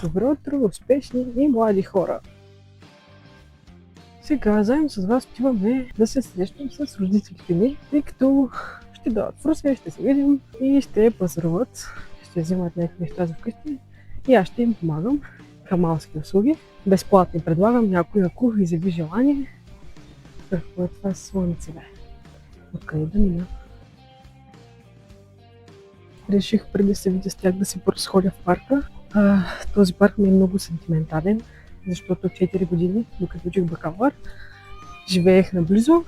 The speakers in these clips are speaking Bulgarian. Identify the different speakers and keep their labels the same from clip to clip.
Speaker 1: Добро утро, успешни и млади хора! Сега заедно с вас отиваме да се срещнем с родителите ми, тъй като ще дойдат в Русе, ще се видим и ще пазаруват, ще взимат някакви неща за вкъщи и аз ще им помагам. Хамалски услуги. Безплатни предлагам, някой ако изяви желание. Какво е това слънце, бе? Откъде да мина? Реших преди да се видя с тях да си поразходя в парка. Този парк ми е много сентиментален, защото 4 години, докато учих бакалавър, живеех наблизо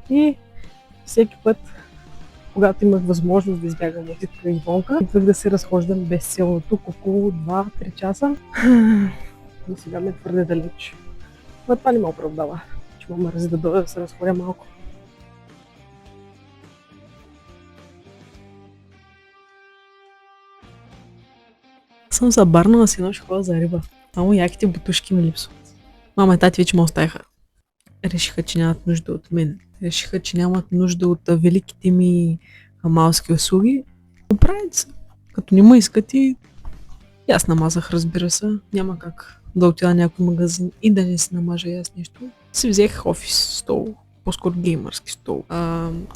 Speaker 1: и всеки път, когато имах възможност да избягам от Итка и Вонка, идвах да се разхождам без цел тук около 2-3 часа. Но сега ме твърде далеч. Но това не ме оправдава, че ме мързи да дойда да се разходя малко. Съм забарнала си едно ще ходя за риба. Само яките бутушки ми липсват. Мама и тати вече ме оставиха. Решиха, че нямат нужда от мен. Решиха, че нямат нужда от великите ми хамалски услуги. Оправят се. Като не ме искат и аз намазах, разбира се. Няма как да отида на някой магазин и да не си намажа и аз нещо. Си взех офис стол, по-скоро геймърски стол,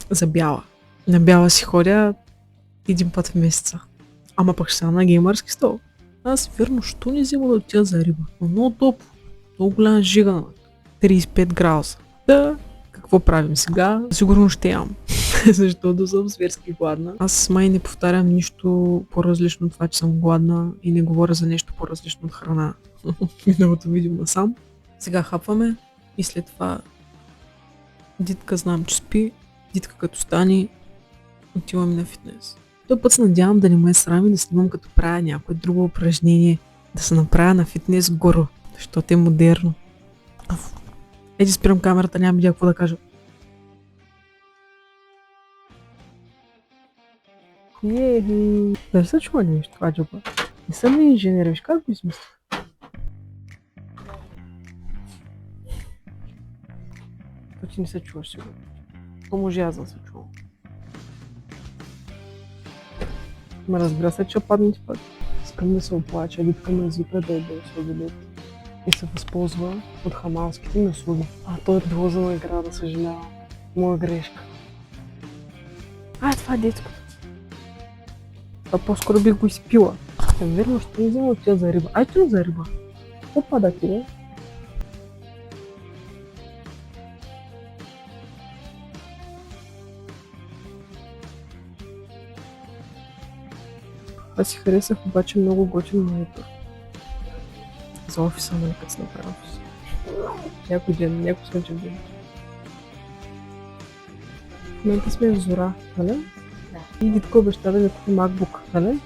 Speaker 1: за бяла. На бяла си ходя един път в месеца. Ама пък ще са на геймърски стол. Аз верно, що не взема да отида за риба? Много топло, много голяма жига, 35 градуса. Да, какво правим сега? Сигурно ще ям, защото съм зверски гладна. Аз май не повтарям нищо по-различно от това, че съм гладна и не говоря за нещо по-различно от храна. Миналото видео насам. Сега хапваме и след това Дитка знам, че спи. Дитка като стане, отиваме на фитнес. Този път се надявам да не ме срам и да снимам като правя някое друго упражнение. Да се направя на фитнес горо, защото е модерно. Еди спирам камерата, нямам идея какво да кажа. Да се чува нещо това джоба. Не съм ли инженер, виж как го измислих? Почти не се чуваш сигурно. То може аз да се чувам. Ма разбира се, че падне ти път. Искам да се оплача, Дитка ме извика да се обедет и се възползва от хамалските ми услуги. Той е било за игра, да съжалява. Моя грешка. Това е детското. Това по-скоро бих го изпила. Верно, ще не взема от тя за риба. Айде за риба. Какво пада ти, бе? Аз си харесах обаче много готин монитор. За офиса, нали, като се направя офис. Някой ден, някой слънчев ден. В момента сме в Зора, нали? Да. И Дитка обеща да ми купи MacBook, нали?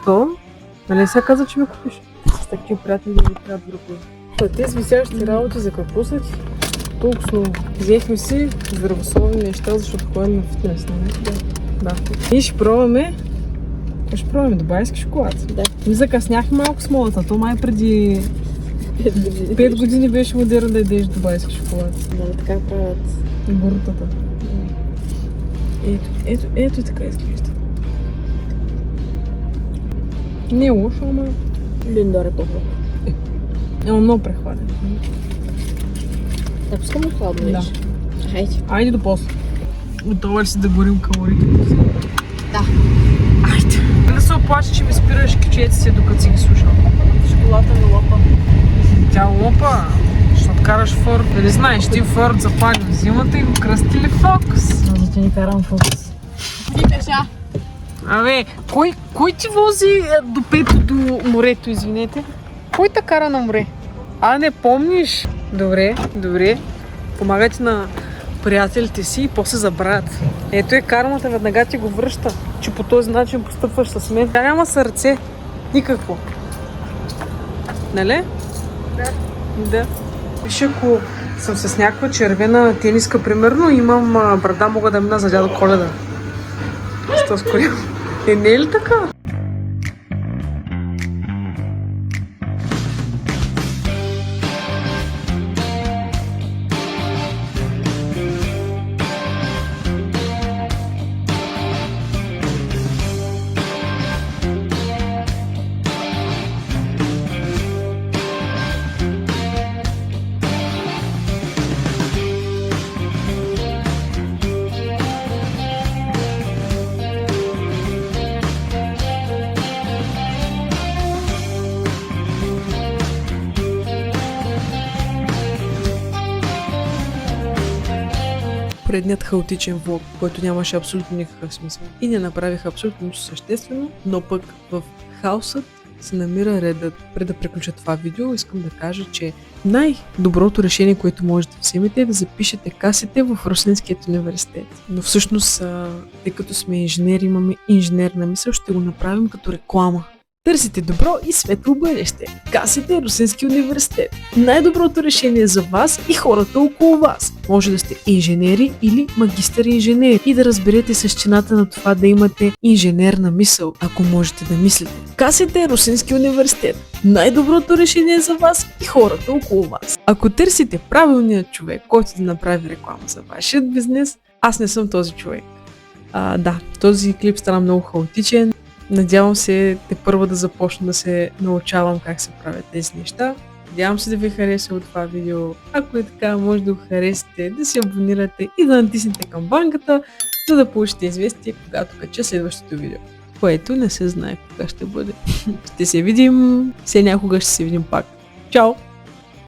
Speaker 1: Що? Нали сега каза, че ми купиш? С такива приятели да ми трябва друго. Тези висящи работи за какво са ти? Толкова много. Взехме си здравословни неща, защото ходим на фитнес, нали? Да. И ще пробваме. Ще пробваме дубайски шоколад. Да. Ми закъсняхме малко с молата. То май преди 5 години беше модерно да ядеш дубайски шоколад.
Speaker 2: Да, така правят
Speaker 1: буртата. Ето и така изглежда. Не е лошо, ама...
Speaker 2: Линдор е по-хубаво.
Speaker 1: Много прехладен.
Speaker 2: Да, пускам ли хладно
Speaker 1: Да.
Speaker 2: Хайде.
Speaker 1: Айде до после. Готова ли си да горим калорите?
Speaker 2: Да.
Speaker 1: Айде. Да се оплача, че ми спираш кичуете си, докато си ги слушал.
Speaker 2: Шоколата ми лопа.
Speaker 1: Тя лопа, защото караш Форд. Дали знаеш, ти Форд запали зимата и го кръстили Фокус.
Speaker 2: Аз да ни карам Фокус. Ти пеша.
Speaker 1: Абе, кой ти вози до пето до морето, извинете? Кой те кара на море? Не помниш? Добре. Помагайте на приятелите си и после забравят. Ето е кармата, веднага ти го връща, че по този начин постъпваш с мен. Тя няма сърце. Никакво. Нали? Да. Виж, ако съм с някаква червена тениска, примерно, имам брада, мога да мина за дядо Коледа. Що скорим? Не е ли така? предният хаотичен влог, който нямаше абсолютно никакъв смисъл и не направих абсолютно нищо съществено, но пък в хаосът се намира редът. Преди да приключа това видео, искам да кажа, че най-доброто решение, което можете да вземете, е да запишете касите в Русенският университет. Но всъщност, тъй като сме инженери, имаме инженерна мисъл, ще го направим като реклама. Търсите добро и светло бъдеще. Касите Русенски университет. Най-доброто решение за вас и хората около вас. Може да сте инженери или магистър-инженери и да разберете същината на това да имате инженерна мисъл, ако можете да мислите. Касите Русенски университет. Най-доброто решение за вас и хората около вас. Ако търсите правилният човек, който да направи реклама за вашия бизнес, аз не съм този човек. Да, този клип стана много хаотичен. Надявам се тепърва да започна да се научавам как се правят тези неща. Надявам се да ви хареса от това видео. Ако е така, може да го харесате, да се абонирате и да натиснете камбанката, за да получите известие, когато кача следващото видео. Което не се знае кога ще бъде. Ще се видим, все някога ще се видим пак. Чао!